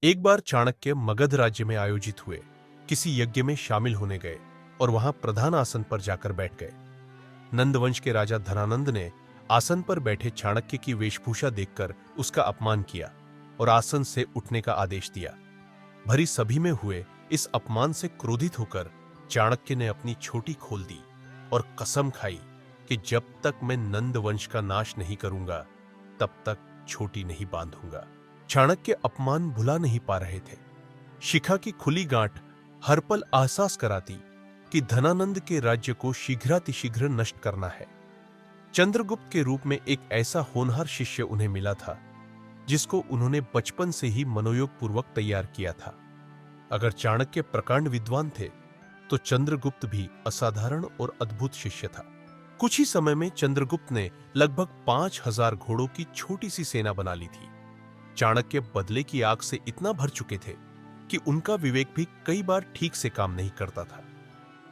एक बार चाणक्य मगध राज्य में आयोजित हुए किसी यज्ञ में शामिल होने गए और वहां प्रधान आसन पर जाकर बैठ गए। नंदवंश के राजा धनानंद ने आसन पर बैठे चाणक्य की वेशभूषा देखकर उसका अपमान किया और आसन से उठने का आदेश दिया। भरी सभी में हुए इस अपमान से क्रोधित होकर चाणक्य ने अपनी छोटी खोल दी और कसम खाई कि जब तक मैं नंदवंश का नाश नहीं करूंगा तब तक छोटी नहीं बांधूंगा। चाणक्य अपमान भुला नहीं पा रहे थे। शिखा की खुली गांठ हर पल एहसास कराती कि धनानंद के राज्य को शीघ्रातिशीघ्र नष्ट करना है। चंद्रगुप्त के रूप में एक ऐसा होनहार शिष्य उन्हें मिला था जिसको उन्होंने बचपन से ही मनोयोग पूर्वक तैयार किया था। अगर चाणक्य प्रकांड विद्वान थे तो चंद्रगुप्त भी असाधारण और अद्भुत शिष्य था। कुछ ही समय में चंद्रगुप्त ने लगभग 5000 घोड़ों की छोटी सी सेना बना ली थी। चाणक्य बदले की आग से इतना भर चुके थे कि उनका विवेक भी कई बार ठीक से काम नहीं करता था।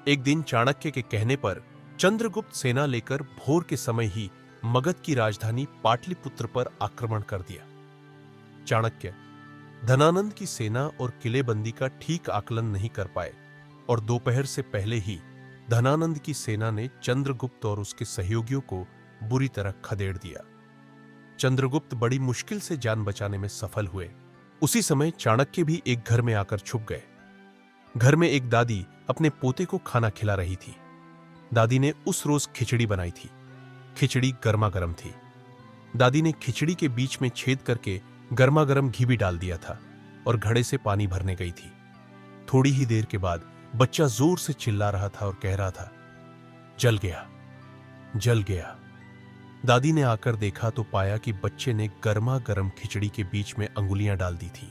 एक दिन चाणक्य के कहने पर चंद्रगुप्त सेना लेकर भोर के समय ही मगध की राजधानी पाटलिपुत्र पर आक्रमण कर दिया। चाणक्य धनानंद की सेना और किलेबंदी का ठीक आकलन नहीं कर पाए और दोपहर से पहले ही धनानंद की सेना ने चंद्रगुप्त और उसके सहयोगियों को बुरी तरह खदेड़ दिया। चंद्रगुप्त बड़ी मुश्किल से जान बचाने में सफल हुए। उसी समय चाणक्य भी एक घर में आकर छुप गए। घर में एक दादी अपने पोते को खाना खिला रही थी। दादी ने उस रोज खिचड़ी बनाई थी। खिचड़ी गर्मा गर्म थी। दादी ने खिचड़ी के बीच में छेद करके गर्मा गर्म घी भी डाल दिया था और घड़े से पानी भरने गई थी। थोड़ी ही देर के बाद बच्चा जोर से चिल्ला रहा था और कह रहा था, जल गया, जल गया। दादी ने आकर देखा तो पाया कि बच्चे ने गर्मा गर्म खिचड़ी के बीच में अंगुलियां डाल दी थी।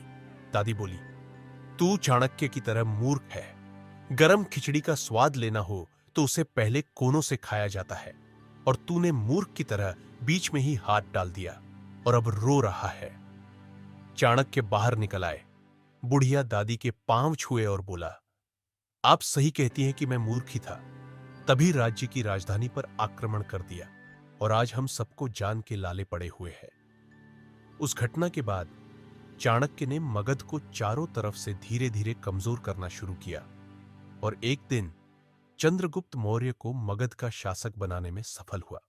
दादी बोली, तू चाणक्य की तरह मूर्ख है। गरम खिचड़ी का स्वाद लेना हो तो उसे पहले कोनों से खाया जाता है और तूने मूर्ख की तरह बीच में ही हाथ डाल दिया और अब रो रहा है। चाणक्य बाहर निकल आए। बुढ़िया दादी के पांव छुए और बोला, आप सही कहती हैं कि मैं मूर्ख ही था, तभी राज्य की राजधानी पर आक्रमण कर दिया और आज हम सबको जान के लाले पड़े हुए हैं। उस घटना के बाद चाणक्य ने मगध को चारों तरफ से धीरे धीरे कमजोर करना शुरू किया और एक दिन चंद्रगुप्त मौर्य को मगध का शासक बनाने में सफल हुआ।